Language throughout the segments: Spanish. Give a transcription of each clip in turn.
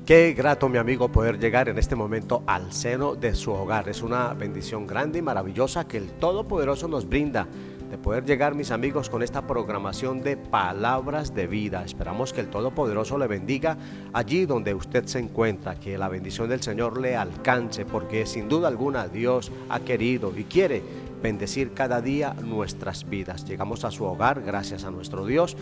Qué grato, mi amigo, poder llegar en este momento al seno de su hogar. Es una bendición grande y maravillosa que el Todopoderoso nos brinda de poder llegar, mis amigos, con esta programación de palabras de vida. Esperamos que el Todopoderoso le bendiga allí donde usted se encuentra, que la bendición del Señor le alcance, porque sin duda alguna Dios ha querido y quiere bendecir cada día nuestras vidas. Llegamos a su hogar gracias a nuestro Dios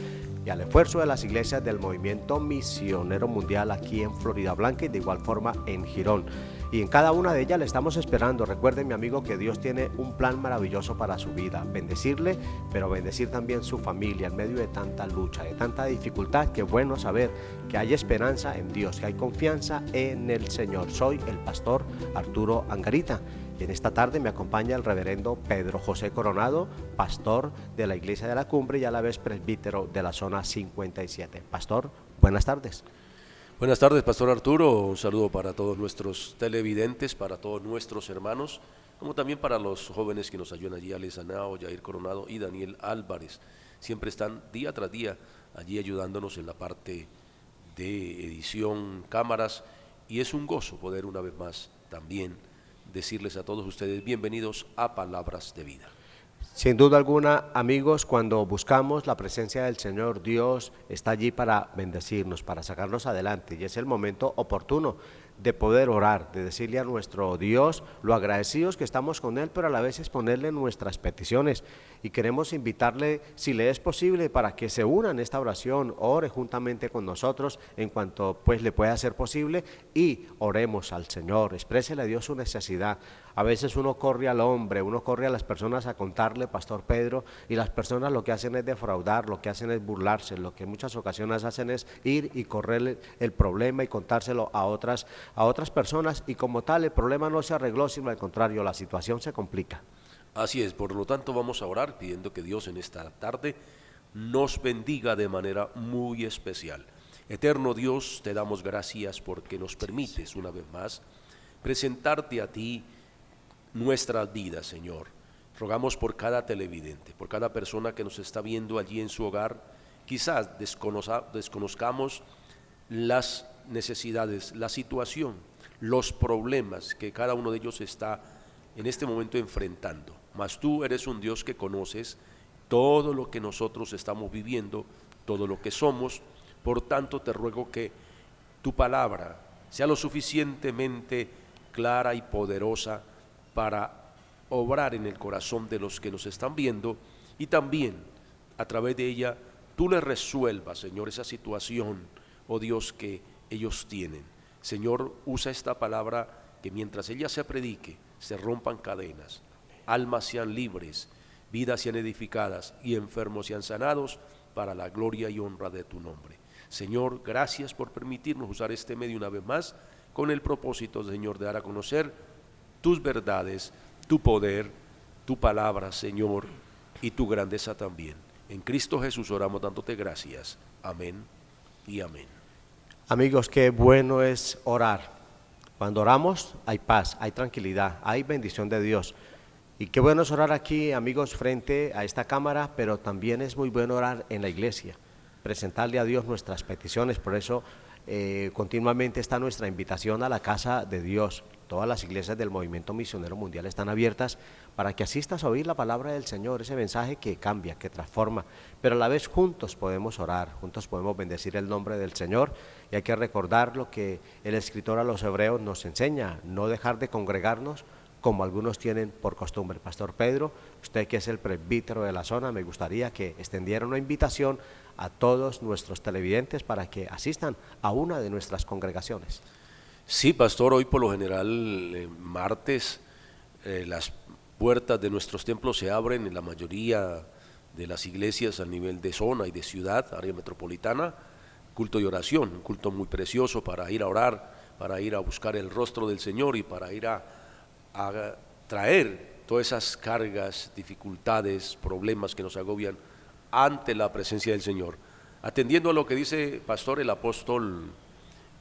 y al esfuerzo de las iglesias del Movimiento Misionero Mundial aquí en Florida Blanca y de igual forma en Girón. Y en cada una de ellas le estamos esperando. Recuerde, mi amigo, que Dios tiene un plan maravilloso para su vida. Bendecirle, pero bendecir también su familia en medio de tanta lucha, de tanta dificultad. Qué bueno saber que hay esperanza en Dios, que hay confianza en el Señor. Soy el pastor Arturo Angarita. Y en esta tarde me acompaña el reverendo Pedro José Coronado, pastor de la Iglesia de la Cumbre y a la vez presbítero de la zona 57. Pastor, buenas tardes. Buenas tardes, pastor Arturo. Un saludo para todos nuestros televidentes, para todos nuestros hermanos, como también para los jóvenes que nos ayudan allí, Alex Anao, Jair Coronado y Daniel Álvarez. Siempre están día tras día allí ayudándonos en la parte de edición, cámaras, y es un gozo poder una vez más también decirles a todos ustedes bienvenidos a Palabras de Vida. Sin duda alguna, amigos, cuando buscamos la presencia del Señor, Dios está allí para bendecirnos, para sacarnos adelante, y es el momento oportuno de poder orar, de decirle a nuestro Dios lo agradecidos que estamos con Él, pero a la vez exponerle nuestras peticiones. Y queremos invitarle, si le es posible, para que se una en esta oración, ore juntamente con nosotros en cuanto pues le pueda ser posible, y oremos al Señor, exprésele a Dios su necesidad. A veces uno corre al hombre, uno corre a las personas a contarle, pastor Pedro, y las personas lo que hacen es defraudar, lo que hacen es burlarse, lo que en muchas ocasiones hacen es ir y correr el problema y contárselo a otras personas, y como tal el problema no se arregló, sino al contrario, la situación se complica. Así es, por lo tanto vamos a orar pidiendo que Dios en esta tarde nos bendiga de manera muy especial. Eterno Dios, te damos gracias porque nos permites una vez más presentarte a ti nuestras vidas, Señor. Rogamos por cada televidente, por cada persona que nos está viendo allí en su hogar. Quizás desconozcamos las necesidades, la situación, los problemas que cada uno de ellos está en este momento enfrentando. Mas tú eres un Dios que conoces todo lo que nosotros estamos viviendo, todo lo que somos. Por tanto, te ruego que tu palabra sea lo suficientemente clara y poderosa para obrar en el corazón de los que nos están viendo, y también a través de ella tú les resuelvas, Señor, esa situación, oh Dios, que ellos tienen. Señor, usa esta palabra que mientras ella se predique, se rompan cadenas, almas sean libres, vidas sean edificadas y enfermos sean sanados para la gloria y honra de tu nombre. Señor, gracias por permitirnos usar este medio una vez más con el propósito, Señor, de dar a conocer tus verdades, tu poder, tu palabra, Señor, y tu grandeza también. En Cristo Jesús oramos dándote gracias. Amén y amén. Amigos, qué bueno es orar. Cuando oramos hay paz, hay tranquilidad, hay bendición de Dios. Y qué bueno es orar aquí, amigos, frente a esta cámara, pero también es muy bueno orar en la iglesia, presentarle a Dios nuestras peticiones. Por eso continuamente está nuestra invitación a la casa de Dios. Todas las iglesias del Movimiento Misionero Mundial están abiertas para que asistas a oír la palabra del Señor, ese mensaje que cambia, que transforma, pero a la vez juntos podemos orar, juntos podemos bendecir el nombre del Señor. Y hay que recordar lo que el escritor a los hebreos nos enseña, no dejar de congregarnos como algunos tienen por costumbre. Pastor Pedro, usted que es el presbítero de la zona, me gustaría que extendiera una invitación a todos nuestros televidentes para que asistan a una de nuestras congregaciones. Sí, pastor, hoy por lo general, martes, las puertas de nuestros templos se abren en la mayoría de las iglesias a nivel de zona y de ciudad, área metropolitana, culto y oración, un culto muy precioso para ir a orar, para ir a buscar el rostro del Señor y para ir a traer todas esas cargas, dificultades, problemas que nos agobian ante la presencia del Señor. Atendiendo a lo que dice, pastor, el apóstol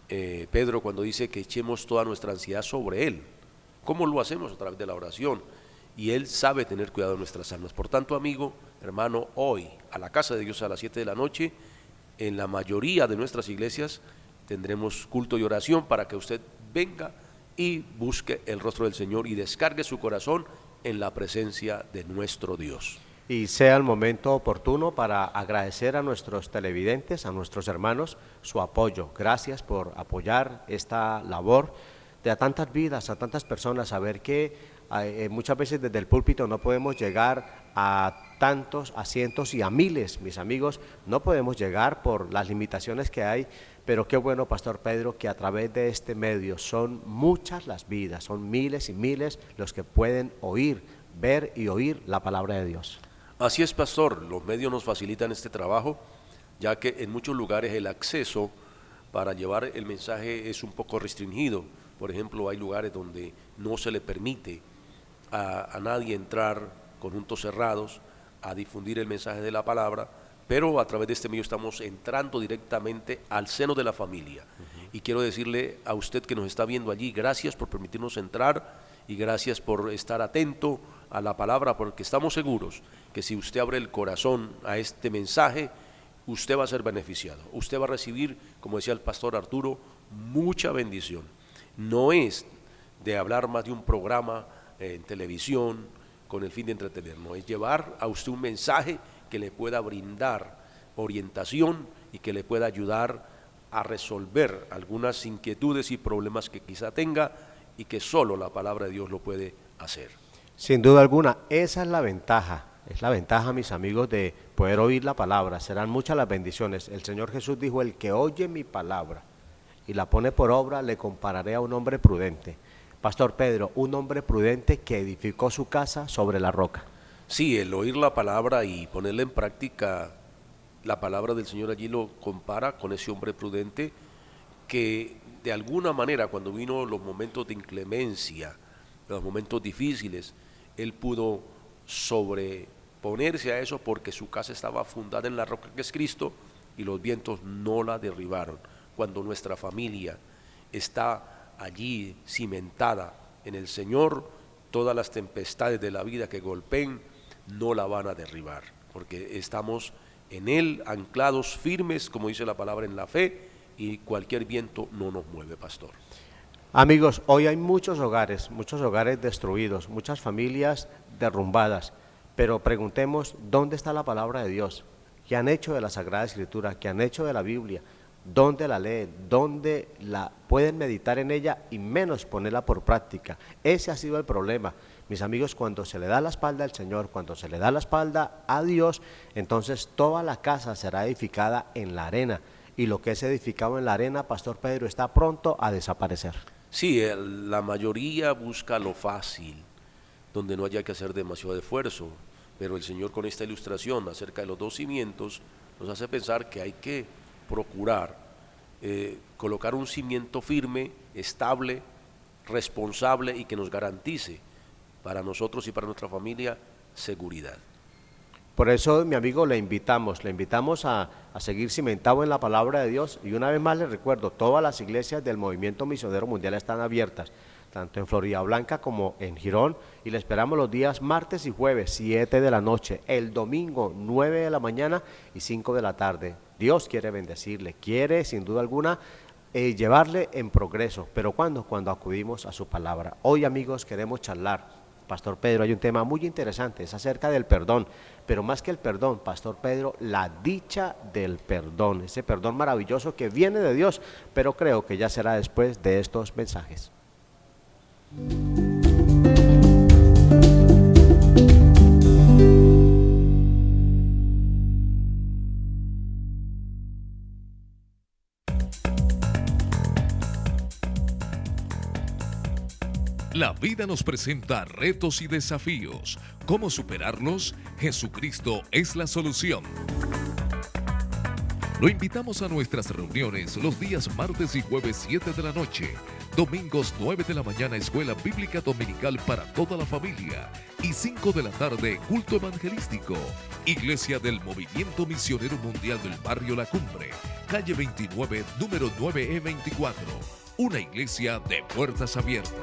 Pedro cuando dice que echemos toda nuestra ansiedad sobre Él. ¿Cómo lo hacemos? A través de la oración. Y Él sabe tener cuidado de nuestras almas. Por tanto, amigo, hermano, hoy a la casa de Dios a las 7 de la noche, en la mayoría de nuestras iglesias, tendremos culto y oración para que usted venga y busque el rostro del Señor y descargue su corazón en la presencia de nuestro Dios. Y sea el momento oportuno para agradecer a nuestros televidentes, a nuestros hermanos, su apoyo. Gracias por apoyar esta labor de a tantas vidas, a tantas personas, saber que muchas veces desde el púlpito no podemos llegar a tantos, a cientos y a miles, mis amigos, no podemos llegar por las limitaciones que hay, pero qué bueno, Pastor Pedro, que a través de este medio son muchas las vidas, son miles y miles los que pueden oír, ver y oír la palabra de Dios. Así es, pastor, los medios nos facilitan este trabajo, ya que en muchos lugares el acceso para llevar el mensaje es un poco restringido. Por ejemplo, hay lugares donde no se le permite a nadie entrar con juntos cerrados a difundir el mensaje de la palabra, pero a través de este medio estamos entrando directamente al seno de la familia. Y quiero decirle a usted que nos está viendo allí, gracias por permitirnos entrar y gracias por estar atento a la palabra, porque estamos seguros que si usted abre el corazón a este mensaje, usted va a ser beneficiado, usted va a recibir, como decía el pastor Arturo, mucha bendición. No es de hablar más de un programa en televisión con el fin de entretenernos, es llevar a usted un mensaje que le pueda brindar orientación y que le pueda ayudar a resolver algunas inquietudes y problemas que quizá tenga y que solo la palabra de Dios lo puede hacer. Sin duda alguna, esa es la ventaja, mis amigos, de poder oír la palabra. Serán muchas las bendiciones. El Señor Jesús dijo, el que oye mi palabra y la pone por obra, le compararé a un hombre prudente. Pastor Pedro, un hombre prudente que edificó su casa sobre la roca. Sí, el oír la palabra y ponerla en práctica, la palabra del Señor allí lo compara con ese hombre prudente que de alguna manera cuando vino los momentos de inclemencia, los momentos difíciles, él pudo sobreponerse a eso porque su casa estaba fundada en la roca que es Cristo y los vientos no la derribaron. Cuando nuestra familia está allí cimentada en el Señor, todas las tempestades de la vida que golpeen no la van a derribar, porque estamos en Él anclados firmes, como dice la palabra, en la fe, y cualquier viento no nos mueve, pastor. Amigos, hoy hay muchos hogares destruidos, muchas familias derrumbadas, pero preguntemos, ¿dónde está la palabra de Dios? ¿Qué han hecho de la Sagrada Escritura? ¿Qué han hecho de la Biblia? ¿Dónde la leen? ¿Dónde la pueden meditar en ella y menos ponerla por práctica? Ese ha sido el problema. Mis amigos, cuando se le da la espalda al Señor, cuando se le da la espalda a Dios, entonces toda la casa será edificada en la arena. Y lo que es edificado en la arena, Pastor Pedro, está pronto a desaparecer. Sí, la mayoría busca lo fácil, donde no haya que hacer demasiado esfuerzo, pero el Señor con esta ilustración acerca de los dos cimientos nos hace pensar que hay que procurar colocar un cimiento firme, estable, responsable y que nos garantice para nosotros y para nuestra familia seguridad. Por eso, mi amigo, le invitamos a seguir cimentado en la palabra de Dios. Y una vez más les recuerdo, todas las iglesias del Movimiento Misionero Mundial están abiertas, tanto en Florida Blanca como en Girón, y le esperamos los días martes y jueves, 7 de la noche, el domingo, 9 de la mañana y 5 de la tarde. Dios quiere bendecirle, quiere sin duda alguna llevarle en progreso, pero ¿cuándo? Cuando acudimos a su palabra. Hoy, amigos, queremos charlar. Pastor Pedro, hay un tema muy interesante, es acerca del perdón, pero más que el perdón, Pastor Pedro, la dicha del perdón, ese perdón maravilloso que viene de Dios, pero creo que ya será después de estos mensajes. La vida nos presenta retos y desafíos. ¿Cómo superarlos? Jesucristo es la solución. Lo invitamos a nuestras reuniones los días martes y jueves 7 de la noche, domingos 9 de la mañana Escuela Bíblica Dominical para toda la familia y 5 de la tarde culto evangelístico. Iglesia del Movimiento Misionero Mundial del Barrio La Cumbre, calle 29, número 9E24. Una iglesia de puertas abiertas.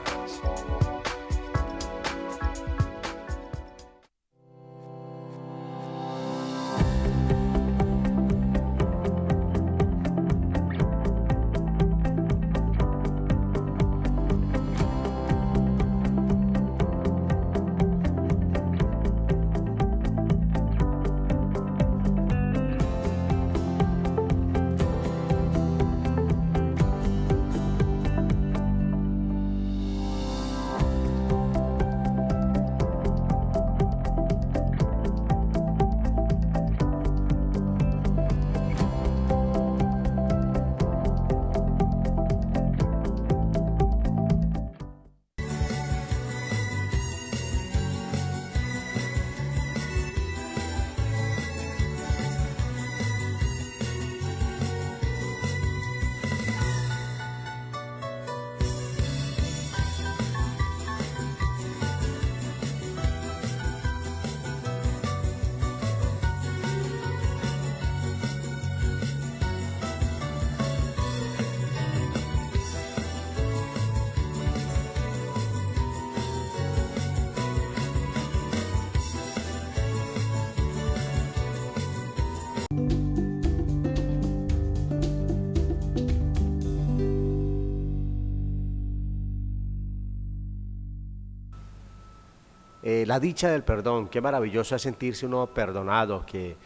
La dicha del perdón, qué maravilloso es sentirse uno perdonado, que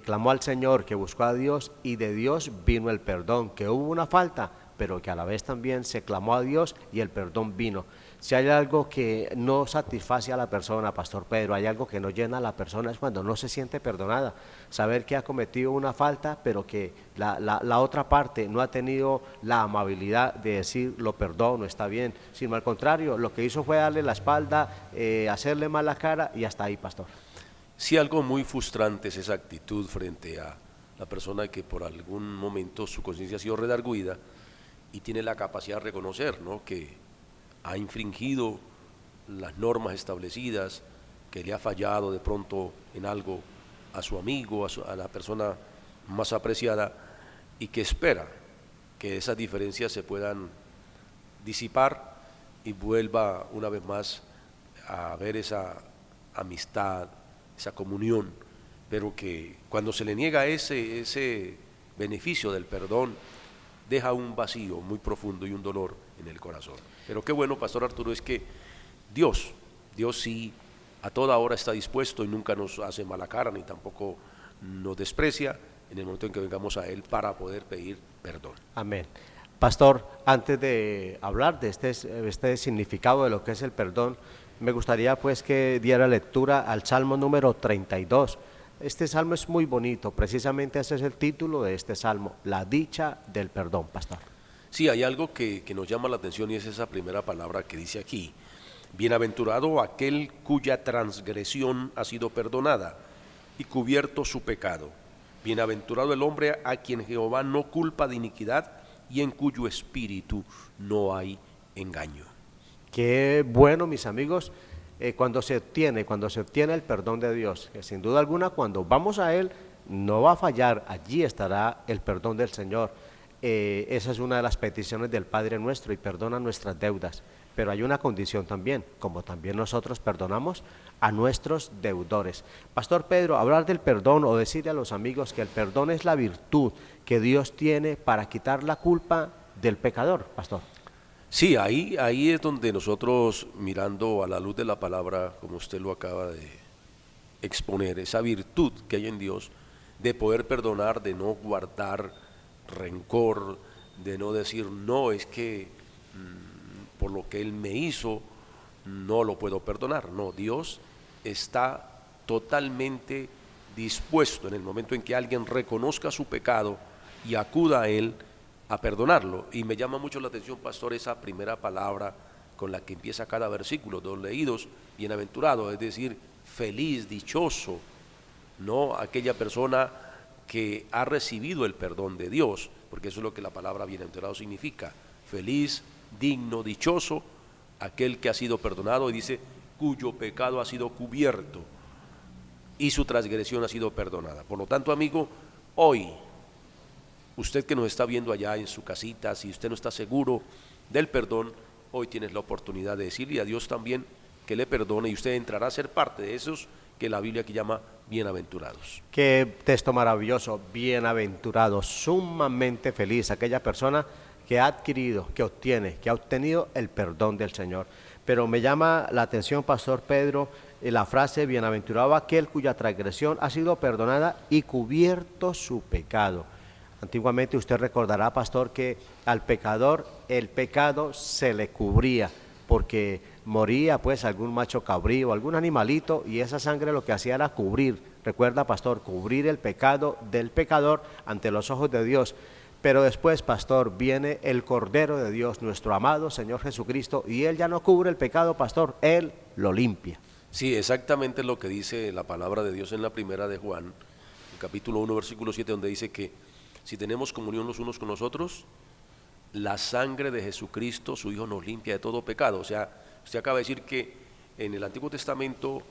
clamó al Señor, que buscó a Dios y de Dios vino el perdón, que hubo una falta, pero que a la vez también se clamó a Dios y el perdón vino. Si hay algo que no satisface a la persona, Pastor Pedro, hay algo que no llena a la persona, es cuando no se siente perdonada. Saber que ha cometido una falta, pero que la otra parte no ha tenido la amabilidad de decir lo perdono, está bien, sino al contrario, lo que hizo fue darle la espalda, hacerle mala cara y hasta ahí, Pastor. Sí, algo muy frustrante es esa actitud frente a la persona que por algún momento su conciencia ha sido redarguida y tiene la capacidad de reconocer, ¿no?, que ha infringido las normas establecidas, que le ha fallado de pronto en algo a su amigo, a la persona más apreciada, y que espera que esas diferencias se puedan disipar y vuelva una vez más a ver esa amistad, esa comunión, pero que cuando se le niega ese beneficio del perdón, deja un vacío muy profundo y un dolor en el corazón. Pero qué bueno, Pastor Arturo, es que Dios sí a toda hora está dispuesto y nunca nos hace mala cara ni tampoco nos desprecia en el momento en que vengamos a Él para poder pedir perdón. Amén. Pastor, antes de hablar de este significado de lo que es el perdón, me gustaría pues que diera lectura al Salmo número 32. Este salmo es muy bonito, precisamente ese es el título de este salmo, la dicha del perdón, Pastor. Sí, hay algo que nos llama la atención y es esa primera palabra que dice aquí: bienaventurado aquel cuya transgresión ha sido perdonada y cubierto su pecado. Bienaventurado el hombre a quien Jehová no culpa de iniquidad y en cuyo espíritu no hay engaño. Qué bueno, mis amigos, cuando se obtiene el perdón de Dios, que sin duda alguna cuando vamos a Él no va a fallar, allí estará el perdón del Señor. Esa es una de las peticiones del Padre nuestro, y perdona nuestras deudas, pero hay una condición también, como también nosotros perdonamos a nuestros deudores. Pastor Pedro, hablar del perdón o decirle a los amigos que el perdón es la virtud que Dios tiene para quitar la culpa del pecador, Pastor. Sí, ahí es donde nosotros, mirando a la luz de la palabra, como usted lo acaba de exponer, esa virtud que hay en Dios de poder perdonar, de no guardar rencor, de no decir no, es que por lo que Él me hizo no lo puedo perdonar. No, Dios está totalmente dispuesto en el momento en que alguien reconozca su pecado y acuda a Él a perdonarlo. Y me llama mucho la atención, Pastor, esa primera palabra con la que empieza cada versículo, dos leídos: bienaventurado, es decir, feliz, dichoso, no aquella persona que ha recibido el perdón de Dios, porque eso es lo que la palabra bienaventurado significa: feliz, digno, dichoso, aquel que ha sido perdonado, y dice cuyo pecado ha sido cubierto y su transgresión ha sido perdonada. Por lo tanto, amigo, hoy, usted que nos está viendo allá en su casita, si usted no está seguro del perdón, hoy tienes la oportunidad de decirle a Dios también que le perdone, y usted entrará a ser parte de esos que la Biblia aquí llama bienaventurados. Qué texto maravilloso, bienaventurado, sumamente feliz aquella persona que ha adquirido, que obtiene, que ha obtenido el perdón del Señor. Pero me llama la atención, Pastor Pedro, la frase bienaventurado aquel cuya transgresión ha sido perdonada y cubierto su pecado. Antiguamente usted recordará, Pastor, que al pecador el pecado se le cubría, porque moría pues algún macho cabrío, algún animalito, y esa sangre lo que hacía era cubrir, recuerda, Pastor, cubrir el pecado del pecador ante los ojos de Dios. Pero después, Pastor, viene el Cordero de Dios, nuestro amado Señor Jesucristo, y Él ya no cubre el pecado, Pastor, Él lo limpia. Sí, exactamente lo que dice la palabra de Dios en la primera de Juan, el capítulo 1, versículo 7, donde dice que si tenemos comunión los unos con los otros, la sangre de Jesucristo, su Hijo, nos limpia de todo pecado. O sea, usted acaba de decir que en el Antiguo Testamento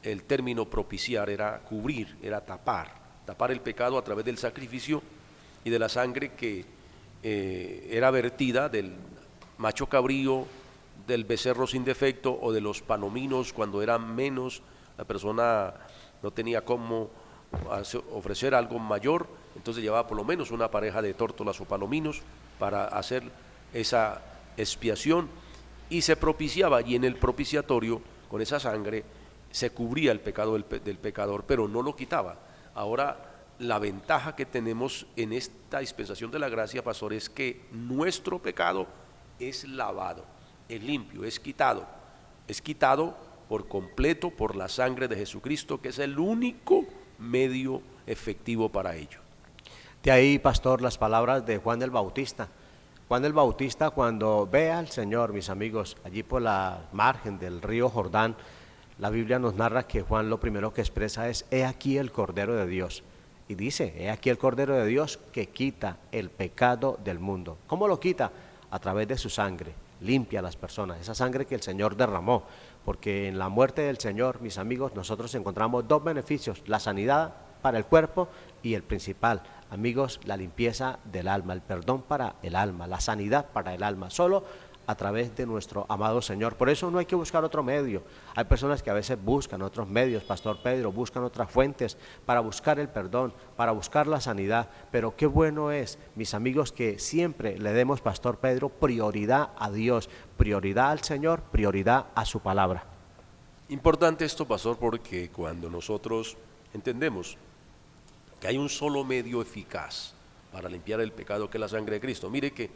el término propiciar era cubrir, era tapar el pecado a través del sacrificio y de la sangre que era vertida del macho cabrío, del becerro sin defecto o de los palominos cuando eran menos, la persona no tenía cómo ofrecer algo mayor, entonces llevaba por lo menos una pareja de tórtolas o palominos para hacer esa expiación, y se propiciaba, y en el propiciatorio con esa sangre se cubría el pecado del pecador, pero no lo quitaba. Ahora, la ventaja que tenemos en esta dispensación de la gracia, pastor, es que nuestro pecado es lavado, es limpio, es quitado por completo por la sangre de Jesucristo, que es el único medio efectivo para ello. De ahí, pastor, las palabras de Juan el Bautista. Juan el Bautista, cuando ve al Señor, mis amigos, allí por la margen del río Jordán, la Biblia nos narra que Juan lo primero que expresa es: he aquí el Cordero de Dios. Y dice: he aquí el Cordero de Dios que quita el pecado del mundo. ¿Cómo lo quita? A través de su sangre. Limpia a las personas, esa sangre que el Señor derramó. Porque en la muerte del Señor, mis amigos, nosotros encontramos dos beneficios: la sanidad para el cuerpo y el principal, amigos, la limpieza del alma, el perdón para el alma, la sanidad para el alma, solo a través de nuestro amado Señor. Por eso no hay que buscar otro medio. Hay personas que a veces buscan otros medios, Pastor Pedro, buscan otras fuentes para buscar el perdón, para buscar la sanidad, pero qué bueno es, mis amigos, que siempre le demos, Pastor Pedro, prioridad a Dios, prioridad al Señor, prioridad a su palabra. Importante esto, pastor, porque cuando nosotros entendemos que hay un solo medio eficaz para limpiar el pecado, que es la sangre de Cristo. Mire que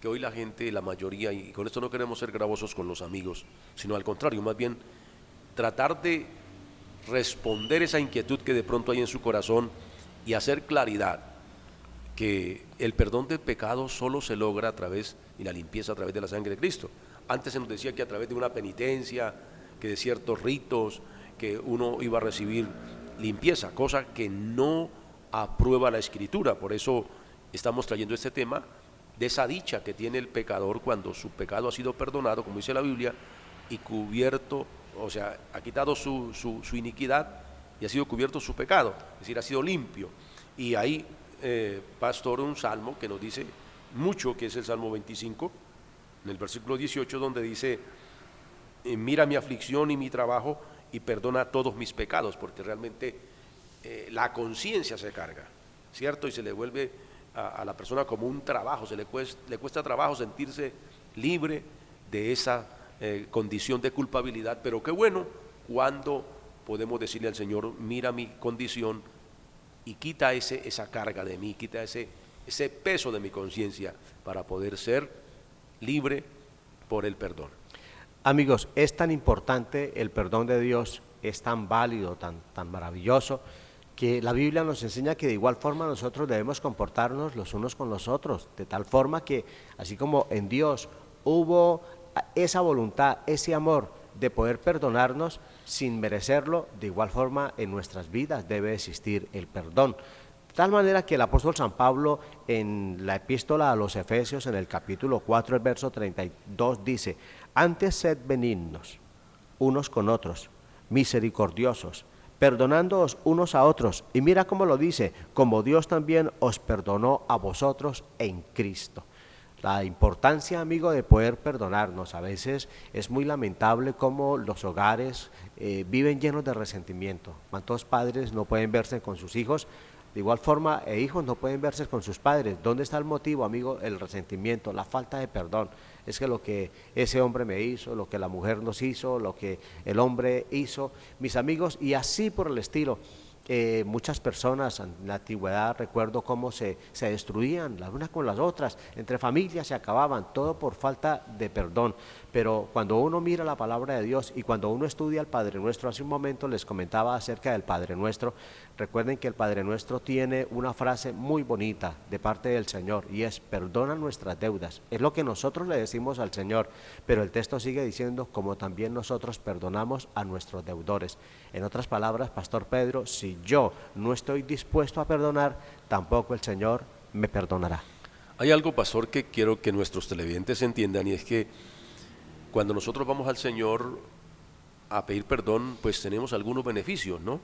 hoy la gente, la mayoría, y con esto no queremos ser gravosos con los amigos, sino al contrario, más bien tratar de responder esa inquietud que de pronto hay en su corazón y hacer claridad que el perdón del pecado solo se logra a través, y la limpieza a través de la sangre de Cristo. Antes se nos decía que a través de una penitencia, que de ciertos ritos, que uno iba a recibir limpieza, cosa que no aprueba la Escritura. Por eso estamos trayendo este tema de esa dicha que tiene el pecador cuando su pecado ha sido perdonado, como dice la Biblia, y cubierto, o sea, ha quitado su iniquidad y ha sido cubierto su pecado, es decir, ha sido limpio. Y hay, pastor, un salmo que nos dice mucho, que es el Salmo 25, en el versículo 18, donde dice: mira mi aflicción y mi trabajo y perdona todos mis pecados, porque realmente la conciencia se carga, ¿cierto? Y se le vuelve a la persona como un trabajo, le cuesta trabajo sentirse libre de esa condición de culpabilidad, pero qué bueno cuando podemos decirle al Señor: mira mi condición y quita esa carga de mí, quita ese peso de mi conciencia, para poder ser libre por el perdón. Amigos, es tan importante el perdón de Dios, es tan válido, tan maravilloso, que la Biblia nos enseña que de igual forma nosotros debemos comportarnos los unos con los otros, de tal forma que así como en Dios hubo esa voluntad, ese amor de poder perdonarnos sin merecerlo, de igual forma en nuestras vidas debe existir el perdón. De tal manera que el apóstol San Pablo en la epístola a los Efesios, en el capítulo 4, el verso 32, dice: antes sed benignos unos con otros, misericordiosos, perdonándoos unos a otros. Y mira cómo lo dice: como Dios también os perdonó a vosotros en Cristo. La importancia, amigo, de poder perdonarnos. A veces es muy lamentable cómo los hogares viven llenos de resentimiento. ¿Cuántos padres no pueden verse con sus hijos? De igual forma, hijos no pueden verse con sus padres. ¿Dónde está el motivo, amigo? El resentimiento, la falta de perdón. Es que lo que ese hombre me hizo, lo que la mujer nos hizo, lo que el hombre hizo, mis amigos, y así por el estilo. Muchas personas en la antigüedad, recuerdo cómo se destruían las unas con las otras, entre familias se acababan, todo por falta de perdón. Pero cuando uno mira la palabra de Dios y cuando uno estudia el Padre Nuestro, hace un momento les comentaba acerca del Padre Nuestro. Recuerden que el Padre Nuestro tiene una frase muy bonita de parte del Señor, y es: perdona nuestras deudas. Es lo que nosotros le decimos al Señor, pero el texto sigue diciendo: como también nosotros perdonamos a nuestros deudores. En otras palabras, Pastor Pedro, si yo no estoy dispuesto a perdonar, tampoco el Señor me perdonará. Hay algo, pastor, que quiero que nuestros televidentes entiendan, y es que cuando nosotros vamos al Señor a pedir perdón, pues tenemos algunos beneficios, ¿no?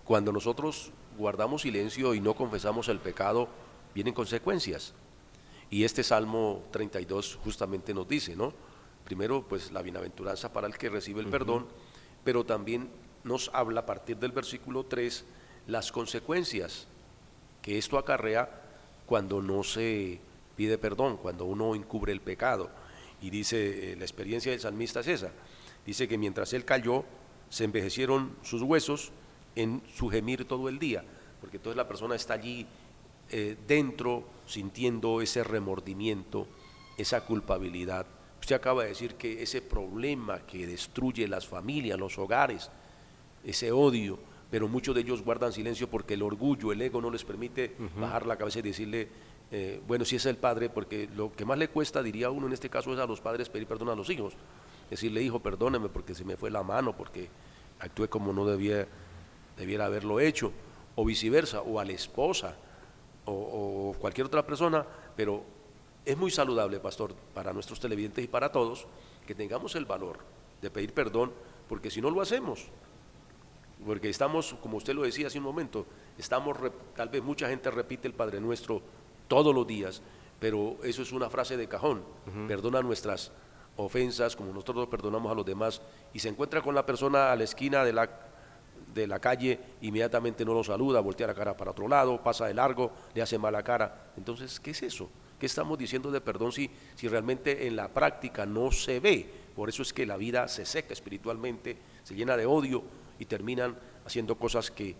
Cuando nosotros guardamos silencio y no confesamos el pecado, vienen consecuencias. Y este Salmo 32 justamente nos dice, ¿no? Primero, pues la bienaventuranza para el que recibe el perdón, pero también nos habla a partir del versículo 3 las consecuencias que esto acarrea cuando no se pide perdón, cuando uno encubre el pecado. Y dice, la experiencia del salmista es esa, dice que mientras él cayó, se envejecieron sus huesos en su gemir todo el día, porque entonces la persona está allí dentro sintiendo ese remordimiento, esa culpabilidad. Usted acaba de decir que ese problema que destruye las familias, los hogares, ese odio, pero muchos de ellos guardan silencio porque el orgullo, el ego no les permite bajar la cabeza y decirle, bueno, si es el padre, porque lo que más le cuesta, diría uno en este caso, es a los padres pedir perdón a los hijos, decirle, hijo, perdóneme porque se me fue la mano, porque actué como no debiera haberlo hecho, o viceversa, o a la esposa, o cualquier otra persona, pero es muy saludable, pastor, para nuestros televidentes y para todos, que tengamos el valor de pedir perdón, porque si no lo hacemos, porque estamos, como usted lo decía hace un momento, tal vez mucha gente repite el Padre Nuestro todos los días, pero eso es una frase de cajón, perdona nuestras ofensas como nosotros perdonamos a los demás, y se encuentra con la persona a la esquina de la calle, inmediatamente no lo saluda, voltea la cara para otro lado, pasa de largo, le hace mala cara. Entonces, ¿qué es eso? ¿Qué estamos diciendo de perdón si realmente en la práctica no se ve? Por eso es que la vida se seca espiritualmente, se llena de odio y terminan haciendo cosas que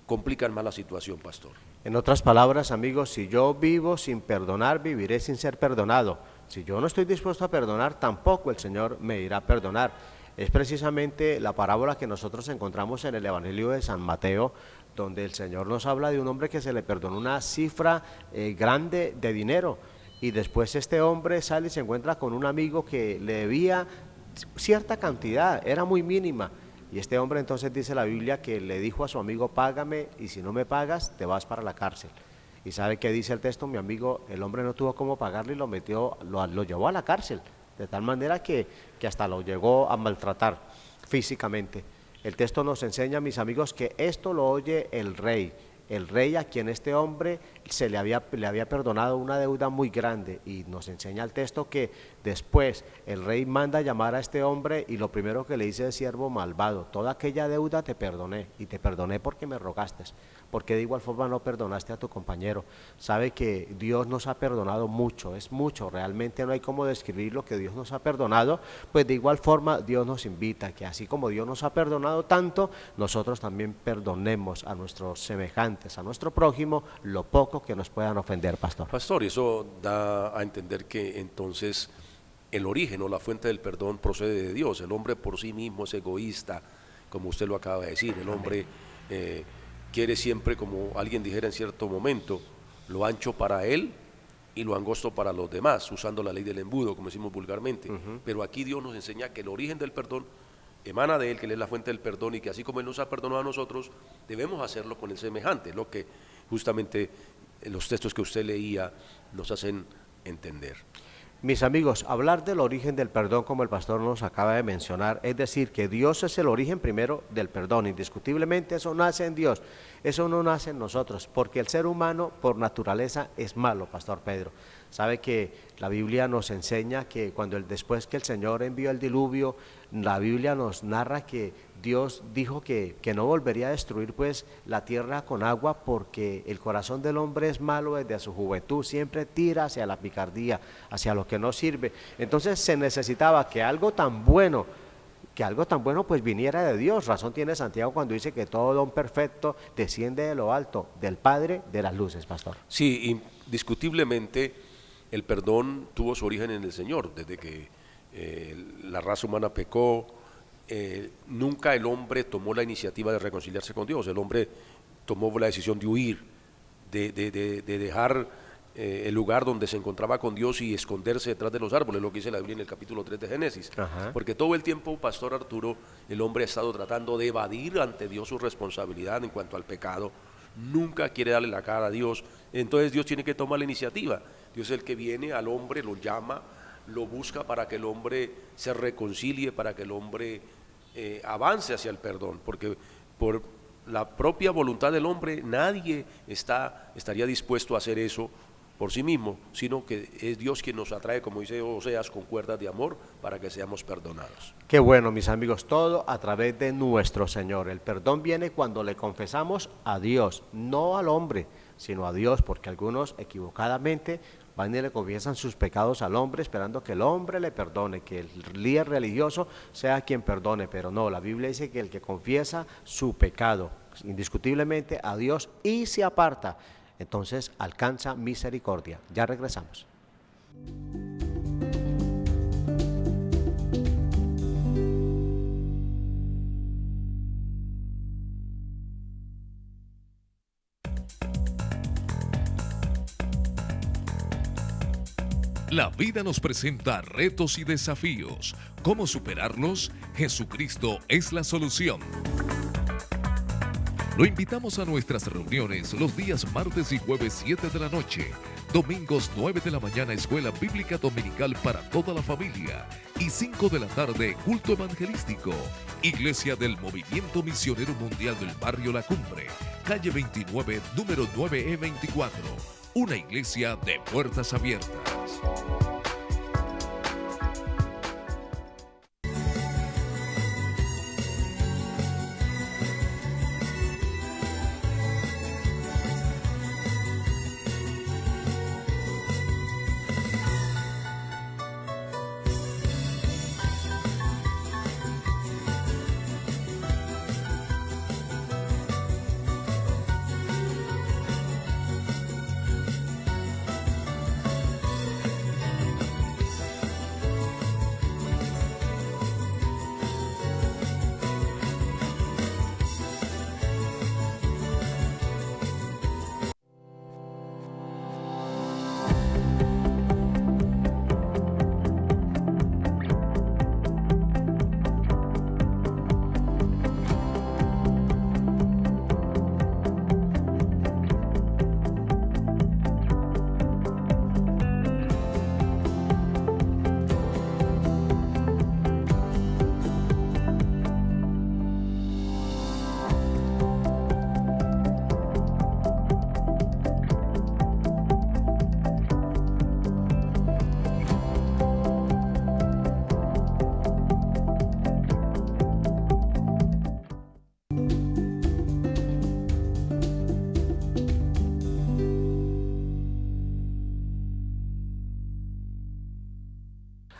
complican más la situación, pastor. En otras palabras, amigos, si yo vivo sin perdonar, viviré sin ser perdonado. Si yo no estoy dispuesto a perdonar, tampoco el Señor me irá a perdonar. Es precisamente la parábola que nosotros encontramos en el Evangelio de San Mateo, donde el Señor nos habla de un hombre que se le perdonó una cifra grande de dinero, y después este hombre sale y se encuentra con un amigo que le debía cierta cantidad, era muy mínima, y este hombre entonces dice la Biblia que le dijo a su amigo, págame, y si no me pagas te vas para la cárcel. ¿Y sabe qué dice el texto? Mi amigo, el hombre no tuvo cómo pagarle y lo llevó a la cárcel, de tal manera que hasta lo llegó a maltratar físicamente. El texto nos enseña, mis amigos, que esto lo oye el rey a quien este hombre le había perdonado una deuda muy grande, y nos enseña el texto que después el rey manda llamar a este hombre y lo primero que le dice es, siervo malvado, toda aquella deuda te perdoné, y te perdoné porque me rogaste, porque de igual forma no perdonaste a tu compañero. Sabe que Dios nos ha perdonado mucho, es mucho, realmente no hay cómo describir lo que Dios nos ha perdonado. Pues de igual forma Dios nos invita que así como Dios nos ha perdonado tanto, nosotros también perdonemos a nuestros semejantes, a nuestro prójimo, lo poco que nos puedan ofender, pastor. Pastor, y eso da a entender que entonces el origen o la fuente del perdón procede de Dios. El hombre por sí mismo es egoísta, como usted lo acaba de decir. El hombre quiere siempre, como alguien dijera en cierto momento, lo ancho para él y lo angosto para los demás, usando la ley del embudo, como decimos vulgarmente. Pero aquí Dios nos enseña que el origen del perdón emana de Él, que Él es la fuente del perdón, y que así como Él nos ha perdonado a nosotros, debemos hacerlo con el semejante, lo que justamente los textos que usted leía nos hacen entender. Mis amigos, hablar del origen del perdón, como el pastor nos acaba de mencionar, es decir, que Dios es el origen primero del perdón. Indiscutiblemente eso nace en Dios, eso no nace en nosotros, porque el ser humano por naturaleza es malo, pastor Pedro. Sabe que la Biblia nos enseña que después que el Señor envió el diluvio, la Biblia nos narra que Dios dijo que no volvería a destruir pues la tierra con agua, porque el corazón del hombre es malo desde su juventud, siempre tira hacia la picardía, hacia lo que no sirve. Entonces se necesitaba que algo tan bueno pues viniera de Dios. Razón tiene Santiago cuando dice que todo don perfecto desciende de lo alto, del Padre de las luces, pastor. Sí, indiscutiblemente el perdón tuvo su origen en el Señor. Desde que la raza humana pecó, nunca el hombre tomó la iniciativa de reconciliarse con Dios. El hombre tomó la decisión de huir, de dejar el lugar donde se encontraba con Dios y esconderse detrás de los árboles, lo que dice la Biblia en el capítulo 3 de Génesis. Porque todo el tiempo, pastor Arturo, el hombre ha estado tratando de evadir ante Dios su responsabilidad en cuanto al pecado. Nunca quiere darle la cara a Dios. Entonces Dios tiene que tomar la iniciativa. Dios es el que viene al hombre, lo llama, lo busca para que el hombre se reconcilie, para que el hombre avance hacia el perdón, porque por la propia voluntad del hombre nadie estaría dispuesto a hacer eso por sí mismo, sino que es Dios quien nos atrae, como dice Oseas, con cuerdas de amor para que seamos perdonados. Qué bueno, mis amigos, todo a través de nuestro Señor. El perdón viene cuando le confesamos a Dios, no al hombre, sino a Dios, porque algunos equivocadamente van y le confiesan sus pecados al hombre esperando que el hombre le perdone, que el líder religioso sea quien perdone, pero no, la Biblia dice que el que confiesa su pecado indiscutiblemente a Dios y se aparta, entonces alcanza misericordia. Ya regresamos. La vida nos presenta retos y desafíos. ¿Cómo superarlos? Jesucristo es la solución. Lo invitamos a nuestras reuniones los días martes y jueves 7 de la noche, domingos 9 de la mañana Escuela Bíblica Dominical para toda la familia y 5 de la tarde culto evangelístico. Iglesia del Movimiento Misionero Mundial del Barrio La Cumbre, calle 29, número 9E24. Una iglesia de puertas abiertas.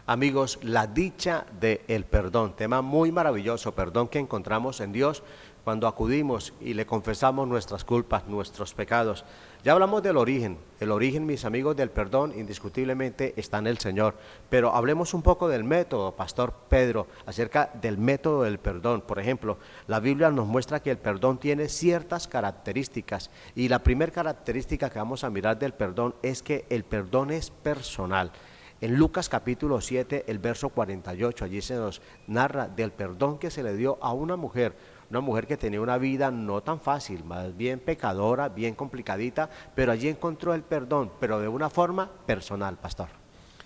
Amigos, la dicha del perdón, tema muy maravilloso, perdón que encontramos en Dios cuando acudimos y le confesamos nuestras culpas, nuestros pecados. Ya hablamos del origen, el origen, mis amigos, del perdón indiscutiblemente está en el Señor, pero hablemos un poco del método, Pastor Pedro, acerca del método del perdón. Por ejemplo, la Biblia nos muestra que el perdón tiene ciertas características y la primera característica que vamos a mirar del perdón es que el perdón es personal. En Lucas capítulo 7, el verso 48, allí se nos narra del perdón que se le dio a una mujer que tenía una vida no tan fácil, más bien pecadora, bien complicadita, pero allí encontró el perdón, pero de una forma personal, pastor.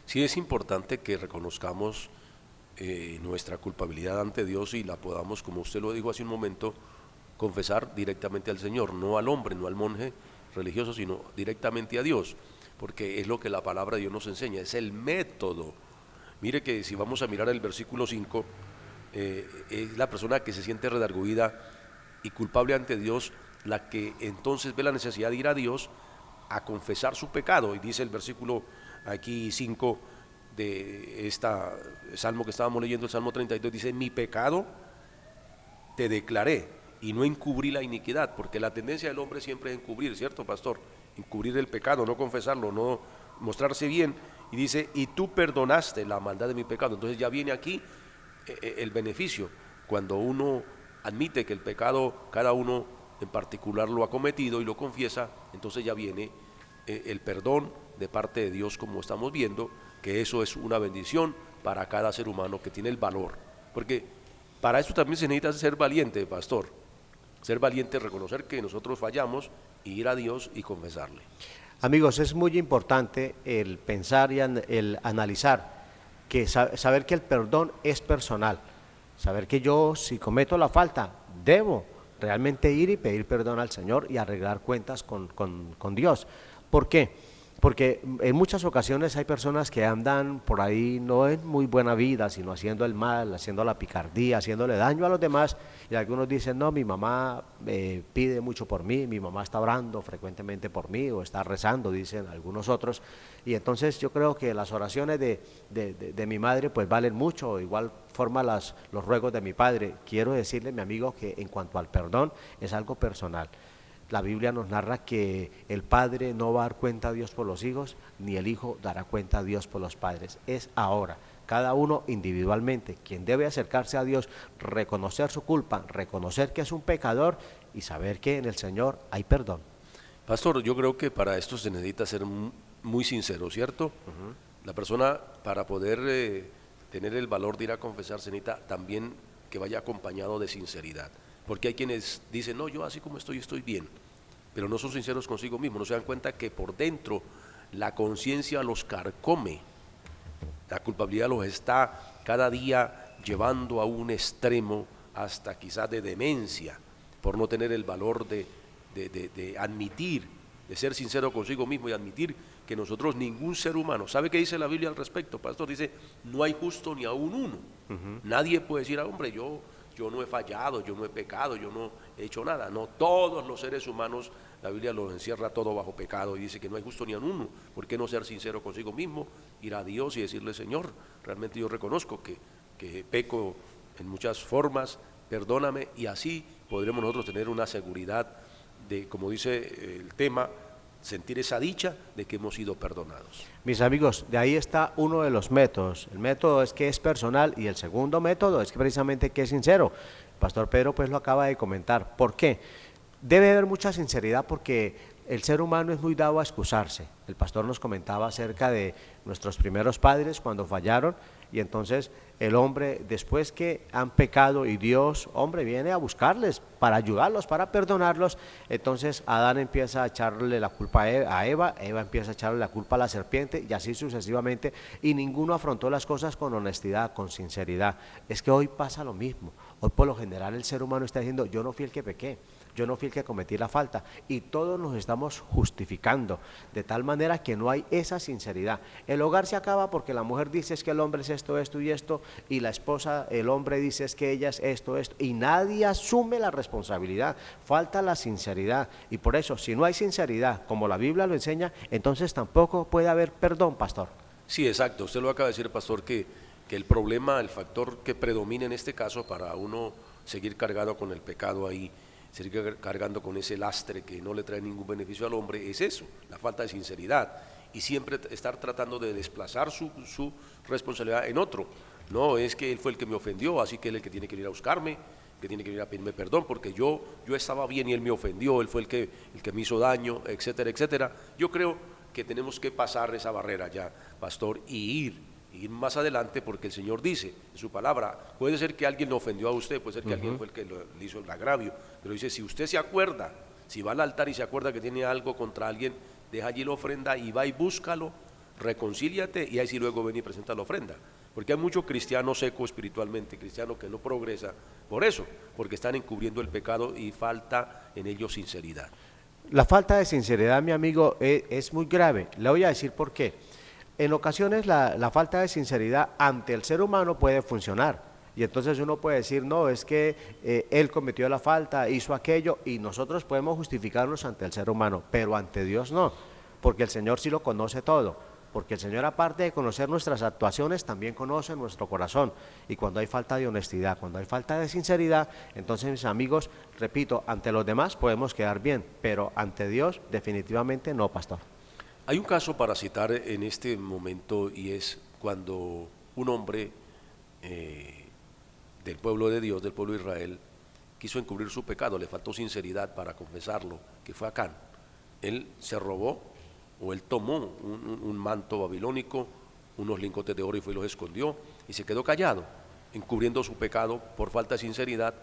Sí, es importante que reconozcamos nuestra culpabilidad ante Dios y la podamos, como usted lo dijo hace un momento, confesar directamente al Señor, no al hombre, no al monje religioso, sino directamente a Dios, porque es lo que la palabra de Dios nos enseña, es el método. Mire que si vamos a mirar el versículo 5, es la persona que se siente redarguida y culpable ante Dios, la que entonces ve la necesidad de ir a Dios a confesar su pecado, y dice el versículo aquí 5 de esta salmo que estábamos leyendo, el Salmo 32, dice: mi pecado te declaré y no encubrí la iniquidad, porque la tendencia del hombre siempre es encubrir, ¿cierto, pastor? Encubrir el pecado, no confesarlo, no mostrarse bien, y dice: y tú perdonaste la maldad de mi pecado. Entonces ya viene aquí el beneficio, cuando uno admite que el pecado cada uno en particular lo ha cometido y lo confiesa, entonces ya viene el perdón de parte de Dios, como estamos viendo, que eso es una bendición para cada ser humano que tiene el valor, porque para eso también se necesita ser valiente, pastor, ser valiente, reconocer que nosotros fallamos, y ir a Dios y confesarle. Amigos, es muy importante el pensar y el analizar, que saber que el perdón es personal, saber que yo, si cometo la falta, debo realmente ir y pedir perdón al Señor y arreglar cuentas con Dios. ¿Por qué? Porque en muchas ocasiones hay personas que andan por ahí no en muy buena vida, sino haciendo el mal, haciendo la picardía, haciéndole daño a los demás. Y algunos dicen, no, mi mamá pide mucho por mí, mi mamá está orando frecuentemente por mí o está rezando, dicen algunos otros. Y entonces yo creo que las oraciones de mi madre pues valen mucho, de igual forma los ruegos de mi padre. Quiero decirle, mi amigo, que en cuanto al perdón es algo personal. La Biblia nos narra que el padre no va a dar cuenta a Dios por los hijos, ni el hijo dará cuenta a Dios por los padres. Es ahora, cada uno individualmente, quien debe acercarse a Dios, reconocer su culpa, reconocer que es un pecador y saber que en el Señor hay perdón. Pastor, yo creo que para esto se necesita ser muy sincero, ¿cierto? La persona, para poder tener el valor de ir a confesar, se necesita también que vaya acompañado de sinceridad. Porque hay quienes dicen, no, yo así como estoy bien, pero no son sinceros consigo mismos, no se dan cuenta que por dentro la conciencia los carcome, la culpabilidad los está cada día llevando a un extremo hasta quizás de demencia, por no tener el valor de admitir, de ser sincero consigo mismo y admitir que nosotros, ningún ser humano, ¿sabe qué dice la Biblia al respecto, pastor? Dice, no hay justo ni aún uno. Nadie puede decir, hombre, yo no he fallado, yo no he pecado, yo no he hecho nada. No, todos los seres humanos, la Biblia los encierra todo bajo pecado y dice que no hay justo ni a uno. ¿Por qué no ser sincero consigo mismo, ir a Dios y decirle, Señor, realmente yo reconozco que peco en muchas formas, perdóname, y así podremos nosotros tener una seguridad de, como dice el tema, sentir esa dicha de que hemos sido perdonados. Mis amigos, de ahí está uno de los métodos. El método es que es personal y el segundo método es que precisamente que es sincero. El pastor Pedro pues lo acaba de comentar. ¿Por qué? Debe haber mucha sinceridad porque el ser humano es muy dado a excusarse. El pastor nos comentaba acerca de nuestros primeros padres cuando fallaron y entonces el hombre, después que han pecado y Dios, hombre, viene a buscarles para ayudarlos, para perdonarlos, entonces Adán empieza a echarle la culpa a Eva, Eva empieza a echarle la culpa a la serpiente y así sucesivamente, y ninguno afrontó las cosas con honestidad, con sinceridad. Es que hoy pasa lo mismo. Hoy por lo general el ser humano está diciendo, yo no fui el que pequé, yo no fui el que cometí la falta, y todos nos estamos justificando, de tal manera que no hay esa sinceridad. El hogar se acaba porque la mujer dice es que el hombre es esto, esto y esto, y la esposa, el hombre dice es que ella es esto, esto, y nadie asume la responsabilidad, falta la sinceridad, y por eso si no hay sinceridad, como la Biblia lo enseña, entonces tampoco puede haber perdón, pastor. Sí, exacto, usted lo acaba de decir, pastor, que el problema, el factor que predomina en este caso para uno seguir cargado con el pecado ahí, seguir cargando con ese lastre que no le trae ningún beneficio al hombre, es eso, la falta de sinceridad, y siempre estar tratando de desplazar su responsabilidad en otro. No, es que él fue el que me ofendió, así que él es el que tiene que ir a buscarme, que tiene que ir a pedirme perdón, porque yo estaba bien y él me ofendió, él fue el que me hizo daño, etcétera, etcétera. Yo creo que tenemos que pasar esa barrera ya, pastor, y ir más adelante, porque el Señor dice en su palabra, puede ser que alguien lo ofendió a usted, puede ser que alguien fue el que le hizo el agravio, pero dice, si usted se acuerda, si va al altar y se acuerda que tiene algo contra alguien, deja allí la ofrenda y va y búscalo, reconcíliate y ahí sí luego ven y presenta la ofrenda. Porque hay mucho cristiano seco espiritualmente, cristiano que no progresa por eso, porque están encubriendo el pecado y falta en ellos sinceridad. La falta de sinceridad, mi amigo, es muy grave. Le voy a decir por qué. En ocasiones la falta de sinceridad ante el ser humano puede funcionar y entonces uno puede decir, no, es que él cometió la falta, hizo aquello y nosotros podemos justificarnos ante el ser humano, pero ante Dios no, porque el Señor sí lo conoce todo, porque el Señor aparte de conocer nuestras actuaciones también conoce nuestro corazón y cuando hay falta de honestidad, cuando hay falta de sinceridad, entonces mis amigos, repito, ante los demás podemos quedar bien, pero ante Dios definitivamente no, pastor. Hay un caso para citar en este momento y es cuando un hombre del pueblo de Dios, del pueblo de Israel, quiso encubrir su pecado, le faltó sinceridad para confesarlo, que fue Acán. Él se robó o él tomó un manto babilónico, unos lingotes de oro y fue y los escondió y se quedó callado, encubriendo su pecado por falta de sinceridad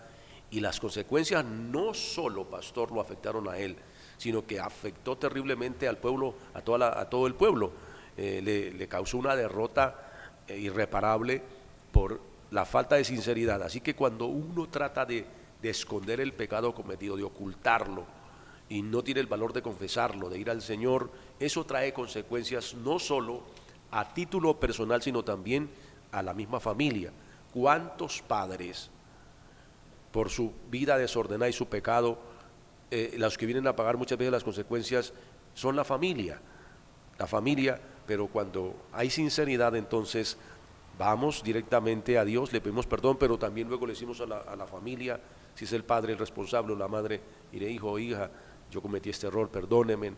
y las consecuencias no solo, pastor, lo afectaron a él, sino que afectó terriblemente al pueblo, a todo el pueblo, le causó una derrota irreparable por la falta de sinceridad. Así que cuando uno trata de esconder el pecado cometido, de ocultarlo, y no tiene el valor de confesarlo, de ir al Señor, eso trae consecuencias no solo a título personal, sino también a la misma familia. ¿Cuántos padres, por su vida desordenada y su pecado, los que vienen a pagar muchas veces las consecuencias son la familia, pero cuando hay sinceridad, entonces vamos directamente a Dios, le pedimos perdón, pero también luego le decimos a la familia, si es el padre el responsable o la madre, mire, hijo o hija, yo cometí este error, perdóneme,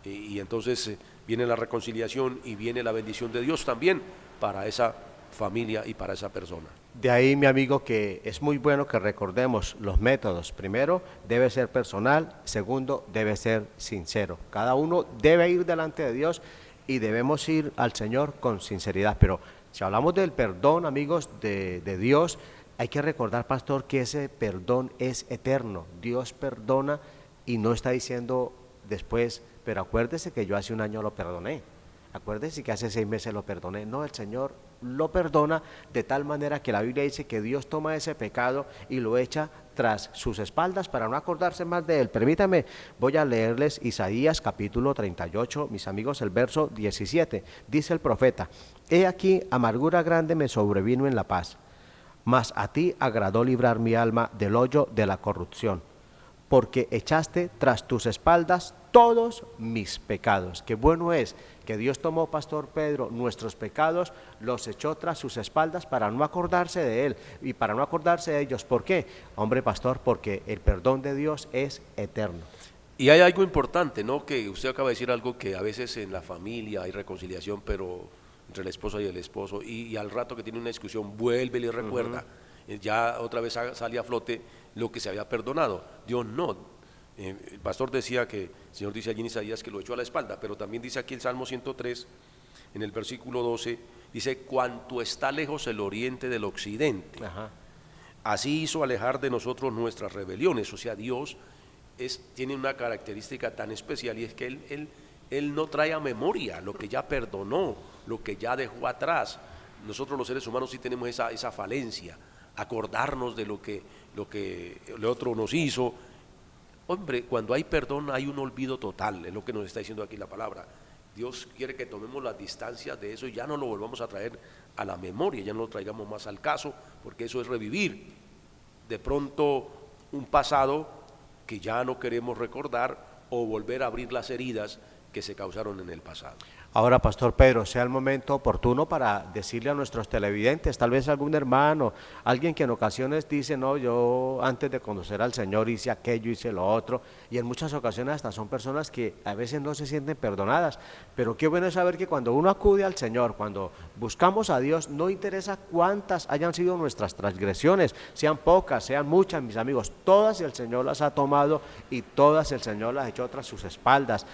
y entonces viene la reconciliación y viene la bendición de Dios también para esa familia y para esa persona. De ahí, mi amigo, que es muy bueno que recordemos los métodos. Primero, debe ser personal. Segundo, debe ser sincero. Cada uno debe ir delante de Dios y debemos ir al Señor con sinceridad. Pero si hablamos del perdón, amigos, de Dios, hay que recordar, pastor, que ese perdón es eterno. Dios perdona y no está diciendo después, pero acuérdese que yo hace un año lo perdoné. Acuérdese que hace 6 meses lo perdoné. No, el Señor lo perdona de tal manera que la Biblia dice que Dios toma ese pecado y lo echa tras sus espaldas para no acordarse más de él. Permítame, voy a leerles Isaías capítulo 38, mis amigos, el verso 17. Dice el profeta: He aquí, amargura grande me sobrevino en la paz, mas a ti agradó librar mi alma del hoyo de la corrupción, porque echaste tras tus espaldas todos mis pecados. Qué bueno es que Dios tomó, Pastor Pedro, nuestros pecados, los echó tras sus espaldas para no acordarse de él y para no acordarse de ellos. ¿Por qué? Hombre, pastor, porque el perdón de Dios es eterno. Y hay algo importante, ¿no? Que usted acaba de decir algo, que a veces en la familia hay reconciliación, pero entre la esposa y el esposo, y al rato que tiene una discusión vuelve y le recuerda, ya otra vez sale a flote lo que se había perdonado. Dios no. El pastor decía que, el Señor dice allí en Isaías que lo echó a la espalda, pero también dice aquí el Salmo 103, en el versículo 12, dice: cuanto está lejos el oriente del occidente, así hizo alejar de nosotros nuestras rebeliones. O sea, Dios tiene una característica tan especial, y es que Él no trae a memoria lo que ya perdonó, lo que ya dejó atrás. Nosotros los seres humanos sí tenemos esa falencia, acordarnos de lo que el otro nos hizo. Hombre, cuando hay perdón hay un olvido total, es lo que nos está diciendo aquí la palabra. Dios quiere que tomemos las distancias de eso y ya no lo volvamos a traer a la memoria, ya no lo traigamos más al caso, porque eso es revivir de pronto un pasado que ya no queremos recordar, o volver a abrir las heridas que se causaron en el pasado. Ahora, Pastor Pedro, sea el momento oportuno para decirle a nuestros televidentes, tal vez algún hermano, alguien que en ocasiones dice: no, yo antes de conocer al Señor hice aquello, hice lo otro, y en muchas ocasiones hasta son personas que a veces no se sienten perdonadas, pero qué bueno es saber que cuando uno acude al Señor, cuando buscamos a Dios, no interesa cuántas hayan sido nuestras transgresiones, sean pocas, sean muchas, mis amigos, todas el Señor las ha tomado y todas el Señor las echó tras sus espaldas,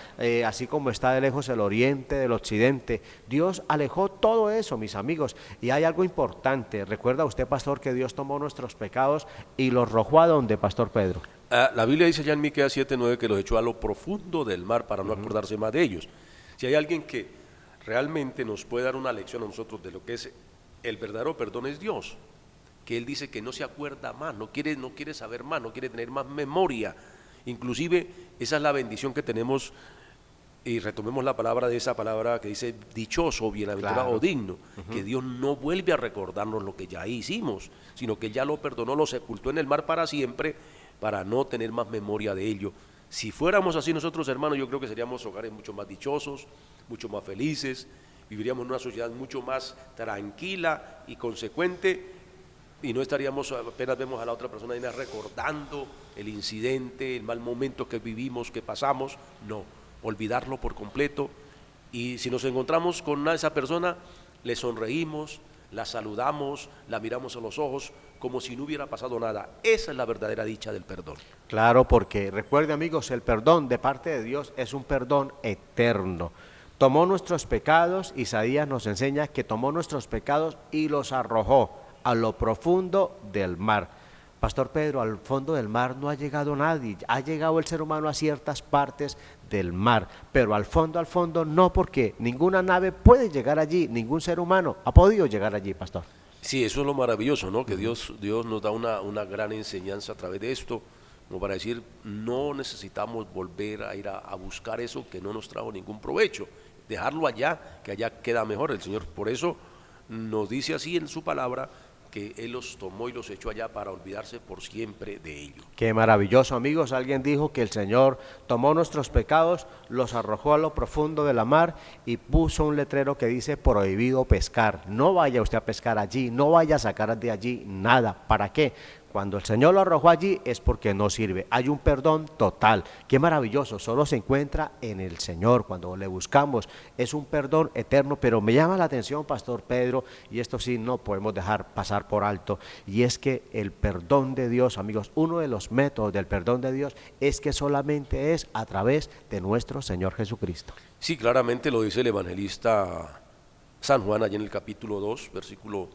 así como está de lejos el oriente del occidente. Dios alejó todo eso, mis amigos, y hay algo importante. ¿Recuerda usted, pastor, que Dios tomó nuestros pecados y los arrojó a dónde, Pastor Pedro? La Biblia dice ya en Miqueas 7:9 que los echó a lo profundo del mar para no acordarse más de ellos. Si hay alguien que realmente nos puede dar una lección a nosotros de lo que es el verdadero perdón, es Dios, que Él dice que no se acuerda más, no quiere saber más, no quiere tener más memoria. Inclusive esa es la bendición que tenemos. Y retomemos la palabra de esa palabra que dice dichoso, bienaventurado o digno, que Dios no vuelve a recordarnos lo que ya hicimos, sino que ya lo perdonó, lo sepultó en el mar para siempre, para no tener más memoria de ello. Si fuéramos así nosotros, hermanos, yo creo que seríamos hogares mucho más dichosos, mucho más felices, viviríamos en una sociedad mucho más tranquila y consecuente, y no estaríamos, apenas vemos a la otra persona recordando el incidente, el mal momento que vivimos, que pasamos. No, olvidarlo por completo, y si nos encontramos con esa persona, le sonreímos, la saludamos, la miramos a los ojos como si no hubiera pasado nada. Esa es la verdadera dicha del perdón. Claro, porque recuerde, amigos, el perdón de parte de Dios es un perdón eterno. Tomó nuestros pecados, Isaías nos enseña que tomó nuestros pecados y los arrojó a lo profundo del mar. Pastor Pedro, al fondo del mar no ha llegado nadie, ha llegado el ser humano a ciertas partes del mar, pero al fondo no, porque ninguna nave puede llegar allí, ningún ser humano ha podido llegar allí, pastor. Sí, eso es lo maravilloso, ¿no? Que Dios nos da una gran enseñanza a través de esto, como para decir, no necesitamos volver a ir a buscar eso que no nos trajo ningún provecho, dejarlo allá, que allá queda mejor. El Señor por eso nos dice así en su palabra, que Él los tomó y los echó allá para olvidarse por siempre de ellos. Qué maravilloso, amigos. Alguien dijo que el Señor tomó nuestros pecados, los arrojó a lo profundo de la mar y puso un letrero que dice prohibido pescar. No vaya usted a pescar allí, no vaya a sacar de allí nada. ¿Para qué? Cuando el Señor lo arrojó allí es porque no sirve. Hay un perdón total. Qué maravilloso. Solo se encuentra en el Señor. Cuando le buscamos es un perdón eterno. Pero me llama la atención, Pastor Pedro, y esto sí no podemos dejar pasar por alto. Y es que el perdón de Dios, amigos, uno de los métodos del perdón de Dios es que solamente es a través de nuestro Señor Jesucristo. Sí, claramente lo dice el evangelista San Juan, allá en el capítulo 2, versículo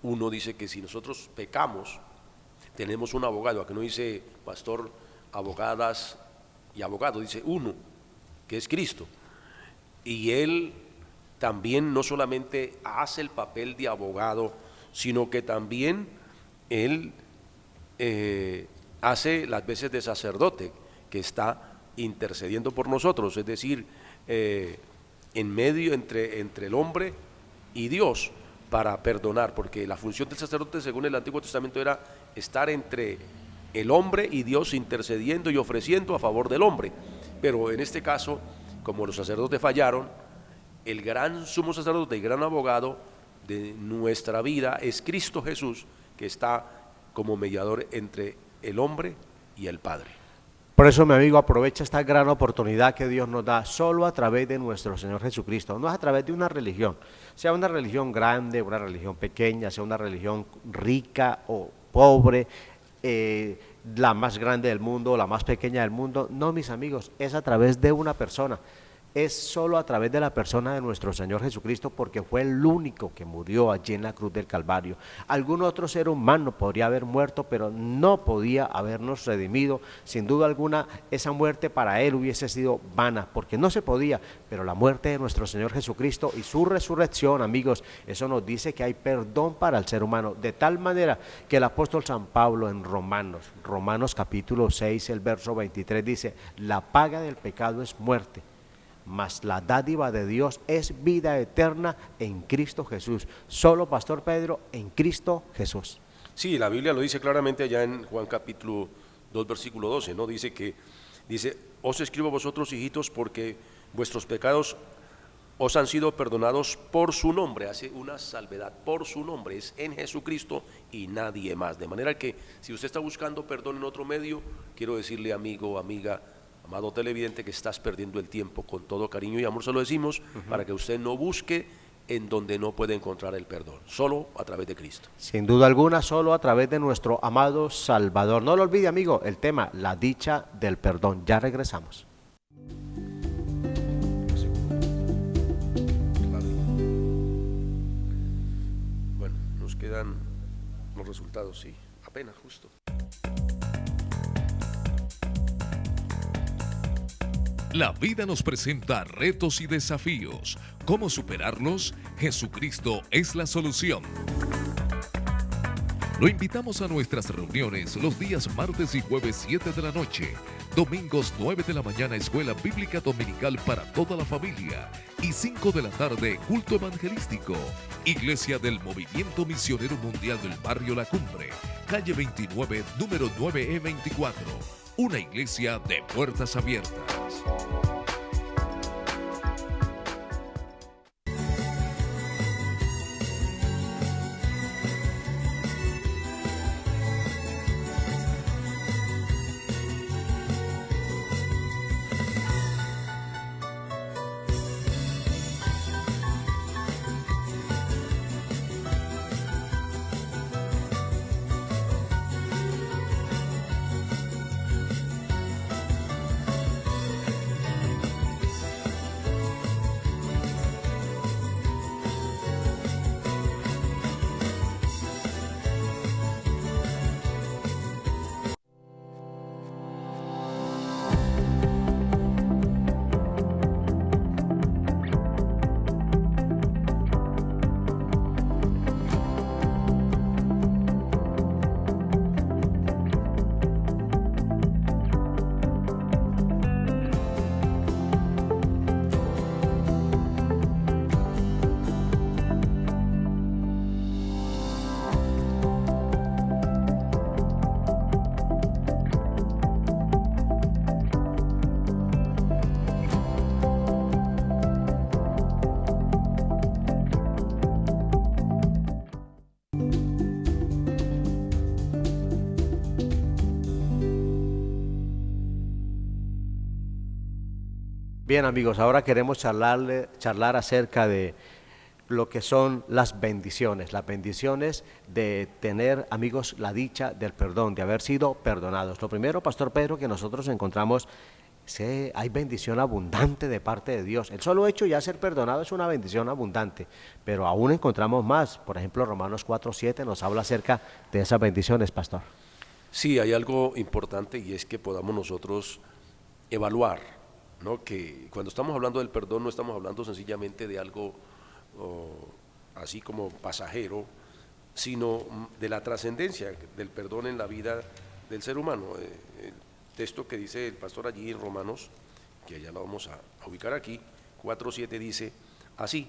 1, dice que si nosotros pecamos, tenemos un abogado. Aquí no dice pastor, abogadas y abogado, dice uno, que es Cristo. Y Él también no solamente hace el papel de abogado, sino que también Él hace las veces de sacerdote, que está intercediendo por nosotros, es decir, en medio entre el hombre y Dios, para perdonar, porque la función del sacerdote según el Antiguo Testamento era estar entre el hombre y Dios, intercediendo y ofreciendo a favor del hombre. Pero en este caso, como los sacerdotes fallaron, el gran sumo sacerdote y gran abogado de nuestra vida es Cristo Jesús, que está como mediador entre el hombre y el Padre. Por eso, mi amigo, aprovecha esta gran oportunidad que Dios nos da solo a través de nuestro Señor Jesucristo. No es a través de una religión, sea una religión grande, una religión pequeña, sea una religión rica o pobre, la más grande del mundo, la más pequeña del mundo. No, mis amigos, es a través de una persona. Es solo a través de la persona de nuestro Señor Jesucristo, porque fue el único que murió allí en la cruz del Calvario. Algún otro ser humano podría haber muerto, pero no podía habernos redimido. Sin duda alguna, esa muerte para Él hubiese sido vana, porque no se podía, pero la muerte de nuestro Señor Jesucristo y su resurrección, amigos, eso nos dice que hay perdón para el ser humano, de tal manera que el apóstol San Pablo en Romanos capítulo 6, el verso 23 dice, la paga del pecado es muerte, mas la dádiva de Dios es vida eterna en Cristo Jesús. Solo, Pastor Pedro, en Cristo Jesús. Sí, la Biblia lo dice claramente allá en Juan capítulo 2, versículo 12, ¿no? Dice, os escribo a vosotros, hijitos, porque vuestros pecados os han sido perdonados por su nombre. Hace una salvedad, por su nombre, es en Jesucristo y nadie más. De manera que si usted está buscando perdón en otro medio, quiero decirle, amigo, amiga, amado televidente, que estás perdiendo el tiempo. Con todo cariño y amor se lo decimos, para que usted no busque en donde no puede encontrar el perdón, solo a través de Cristo. Sin duda alguna, solo a través de nuestro amado Salvador. No lo olvide, amigo, el tema, la dicha del perdón. Ya regresamos. Bueno, nos quedan los resultados, sí, apenas justo. La vida nos presenta retos y desafíos. ¿Cómo superarlos? Jesucristo es la solución. Lo invitamos a nuestras reuniones los días martes y jueves 7 de la noche, domingos 9 de la mañana Escuela Bíblica Dominical para toda la familia y 5 de la tarde culto evangelístico. Iglesia del Movimiento Misionero Mundial del Barrio La Cumbre, calle 29, número 9E24. Una iglesia de puertas abiertas. Bien, amigos, ahora queremos charlar acerca de lo que son las bendiciones de tener, amigos, la dicha del perdón, de haber sido perdonados. Lo primero, Pastor Pedro, que nosotros encontramos, hay bendición abundante de parte de Dios. El solo hecho ya ser perdonado es una bendición abundante, pero aún encontramos más. Por ejemplo, Romanos 4:7 nos habla acerca de esas bendiciones, Pastor. Sí, hay algo importante y es que podamos nosotros evaluar, ¿no? Que cuando estamos hablando del perdón no estamos hablando sencillamente de algo así como pasajero, sino de la trascendencia del perdón en la vida del ser humano. El texto que dice el pastor allí en Romanos, que ya lo vamos a ubicar aquí, 4:7 dice así,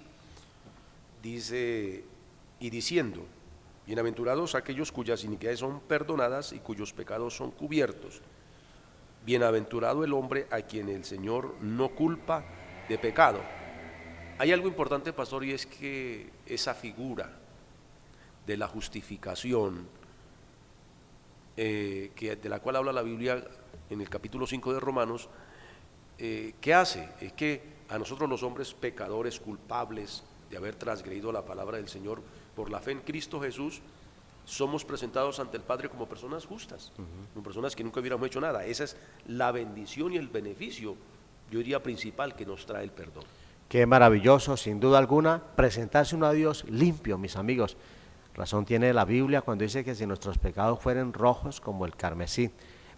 dice, y diciendo, bienaventurados aquellos cuyas iniquidades son perdonadas y cuyos pecados son cubiertos. Bienaventurado el hombre a quien el Señor no culpa de pecado. Hay algo importante, pastor, y es que esa figura de la justificación, de la cual habla la Biblia en el capítulo 5 de Romanos, ¿qué hace? Es que a nosotros los hombres pecadores, culpables de haber transgredido la palabra del Señor, por la fe en Cristo Jesús, somos presentados ante el Padre como personas justas, como personas que nunca hubiéramos hecho nada. Esa es la bendición y el beneficio, yo diría, principal que nos trae el perdón. Qué maravilloso, sin duda alguna, presentarse uno a Dios limpio, mis amigos. Razón tiene la Biblia cuando dice que si nuestros pecados fueren rojos como el carmesí,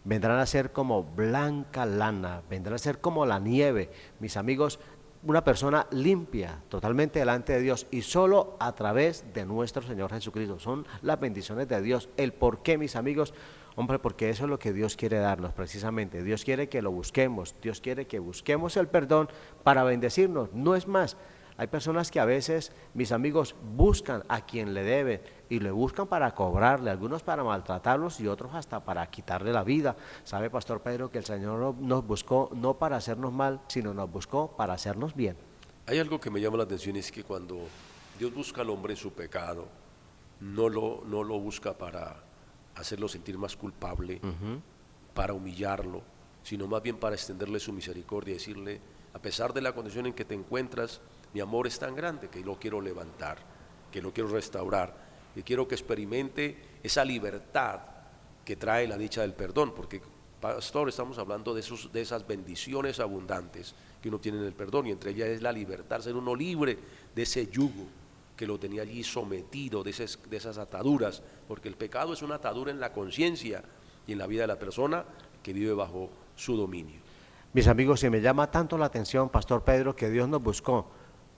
vendrán a ser como blanca lana, vendrán a ser como la nieve. Mis amigos, una persona limpia totalmente delante de Dios y solo a través de nuestro Señor Jesucristo. Son las bendiciones de Dios. El por qué, mis amigos, hombre, porque eso es lo que Dios quiere darnos precisamente. Dios quiere que lo busquemos, Dios quiere que busquemos el perdón para bendecirnos, no es más. Hay personas que a veces, mis amigos, buscan a quien le deben y le buscan para cobrarle, algunos para maltratarlos y otros hasta para quitarle la vida. ¿Sabe, Pastor Pedro, que el Señor nos buscó no para hacernos mal, sino nos buscó para hacernos bien? Hay algo que me llama la atención, es que cuando Dios busca al hombre en su pecado, no lo busca para hacerlo sentir más culpable, para humillarlo, sino más bien para extenderle su misericordia y decirle, a pesar de la condición en que te encuentras, mi amor es tan grande que lo quiero levantar, que lo quiero restaurar, que quiero que experimente esa libertad que trae la dicha del perdón, porque, pastor, estamos hablando de esas bendiciones abundantes que uno tiene en el perdón, y entre ellas es la libertad, ser uno libre de ese yugo que lo tenía allí sometido, de esas ataduras, porque el pecado es una atadura en la conciencia y en la vida de la persona que vive bajo su dominio. Mis amigos, y me llama tanto la atención, Pastor Pedro, que Dios nos buscó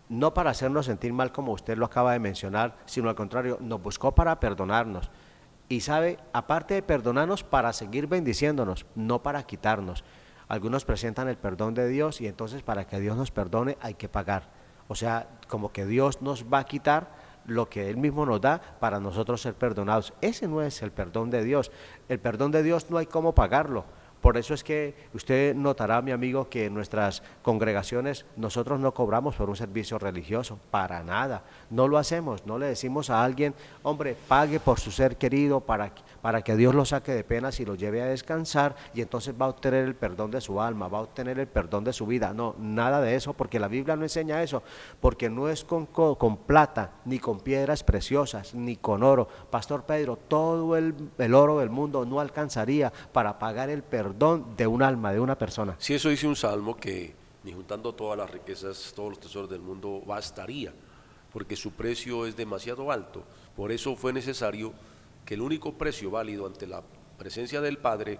no para hacernos sentir mal como usted lo acaba de mencionar, sino al contrario, nos buscó para perdonarnos. Y sabe, aparte de perdonarnos, para seguir bendiciéndonos, no para quitarnos. Algunos presentan el perdón de Dios y entonces para que Dios nos perdone hay que pagar. O sea, como que Dios nos va a quitar lo que Él mismo nos da para nosotros ser perdonados. Ese no es el perdón de Dios. El perdón de Dios no hay cómo pagarlo. Por eso es que usted notará, mi amigo, que en nuestras congregaciones nosotros no cobramos por un servicio religioso, para nada. No lo hacemos, no le decimos a alguien, hombre, pague por su ser querido para que Dios lo saque de penas y lo lleve a descansar y entonces va a obtener el perdón de su alma, va a obtener el perdón de su vida. No, nada de eso, porque la Biblia no enseña eso, porque no es con plata, ni con piedras preciosas, ni con oro. Pastor Pedro, todo el oro del mundo no alcanzaría para pagar el perdón de un alma, de una persona. Si eso dice un salmo, que ni juntando todas las riquezas, todos los tesoros del mundo bastaría, porque su precio es demasiado alto. Por eso fue necesario que el único precio válido ante la presencia del Padre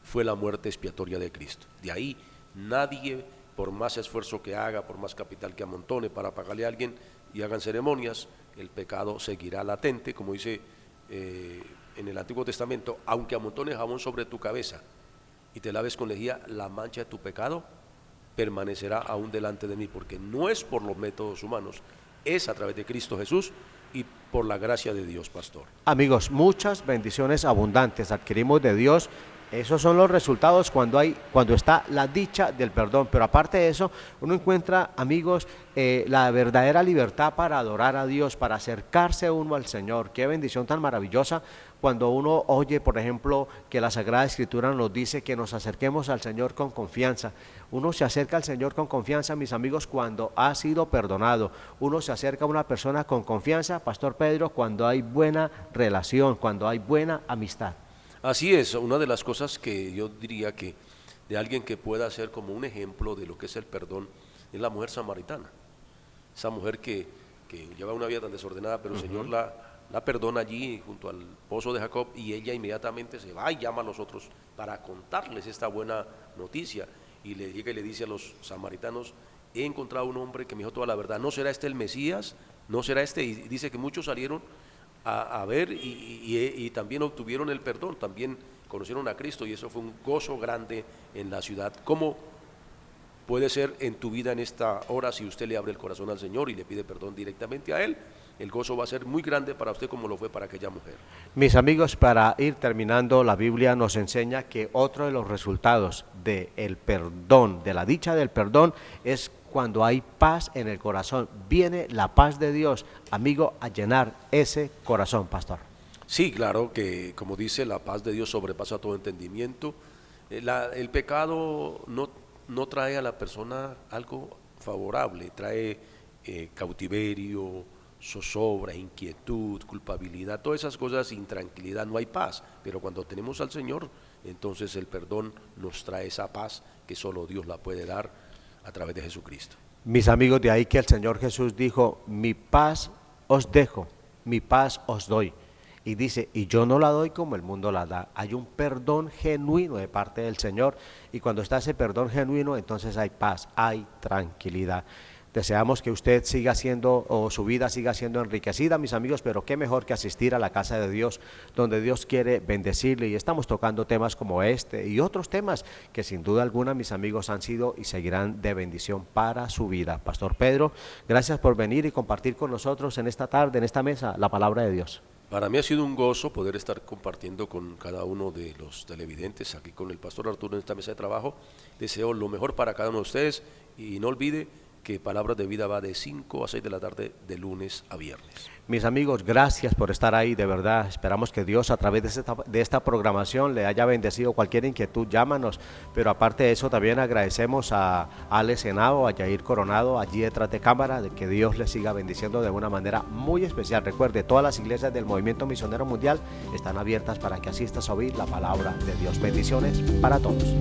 fue la muerte expiatoria de Cristo. De ahí nadie, por más esfuerzo que haga, por más capital que amontone para pagarle a alguien y hagan ceremonias, el pecado seguirá latente, como dice en el Antiguo Testamento, aunque amontones jabón sobre tu cabeza y te laves con lejía, la mancha de tu pecado permanecerá aún delante de mí, porque no es por los métodos humanos, es a través de Cristo Jesús y por la gracia de Dios, pastor. Amigos, muchas bendiciones abundantes adquirimos de Dios. Esos son los resultados cuando está la dicha del perdón. Pero aparte de eso, uno encuentra, amigos, la verdadera libertad para adorar a Dios, para acercarse uno al Señor. Qué bendición tan maravillosa cuando uno oye, por ejemplo, que la Sagrada Escritura nos dice que nos acerquemos al Señor con confianza. Uno se acerca al Señor con confianza, mis amigos, cuando ha sido perdonado. Uno se acerca a una persona con confianza, Pastor Pedro, cuando hay buena relación, cuando hay buena amistad. Así es, una de las cosas que yo diría que de alguien que pueda ser como un ejemplo de lo que es el perdón es la mujer samaritana. Esa mujer que lleva una vida tan desordenada, pero el Señor la perdona allí junto al pozo de Jacob, y ella inmediatamente se va y llama a los otros para contarles esta buena noticia, y le llega y le dice a los samaritanos: he encontrado un hombre que me dijo toda la verdad, ¿no será este el Mesías? ¿No será este? Y dice que muchos salieron a ver y también obtuvieron el perdón, también conocieron a Cristo, y eso fue un gozo grande en la ciudad. ¿Cómo puede ser en tu vida en esta hora si usted le abre el corazón al Señor y le pide perdón directamente a Él? El gozo va a ser muy grande para usted como lo fue para aquella mujer. Mis amigos, para ir terminando, la Biblia nos enseña que otro de los resultados del perdón, de la dicha del perdón, es cuando hay paz en el corazón. Viene la paz de Dios, amigo, a llenar ese corazón, pastor. Sí, claro que, como dice, la paz de Dios sobrepasa todo entendimiento. El pecado no trae a la persona algo favorable, trae cautiverio, zozobra, inquietud, culpabilidad, todas esas cosas, intranquilidad, no hay paz. Pero cuando tenemos al Señor, entonces el perdón nos trae esa paz que solo Dios la puede dar a través de Jesucristo. Mis amigos, de ahí que el Señor Jesús dijo: mi paz os dejo, mi paz os doy. Y dice: y yo no la doy como el mundo la da. Hay un perdón genuino de parte del Señor, y cuando está ese perdón genuino, entonces hay paz, hay tranquilidad. Deseamos que usted siga siendo, o su vida siga siendo enriquecida, mis amigos, pero qué mejor que asistir a la casa de Dios, donde Dios quiere bendecirle, y estamos tocando temas como este y otros temas que sin duda alguna, mis amigos, han sido y seguirán de bendición para su vida. Pastor Pedro, gracias por venir y compartir con nosotros en esta tarde, en esta mesa, la palabra de Dios. Para mí ha sido un gozo poder estar compartiendo con cada uno de los televidentes, aquí con el Pastor Arturo en esta mesa de trabajo. Deseo lo mejor para cada uno de ustedes, y no olvide que Palabras de Vida va de 5 a 6 de la tarde, de lunes a viernes. Mis amigos, gracias por estar ahí, de verdad. Esperamos que Dios a través de esta programación le haya bendecido. Cualquier inquietud, llámanos. Pero aparte de eso, también agradecemos a Alex Henao, a Yair Coronado, allí detrás de cámara, de que Dios les siga bendiciendo de una manera muy especial. Recuerde, todas las iglesias del Movimiento Misionero Mundial están abiertas para que asistas a oír la palabra de Dios. Bendiciones para todos.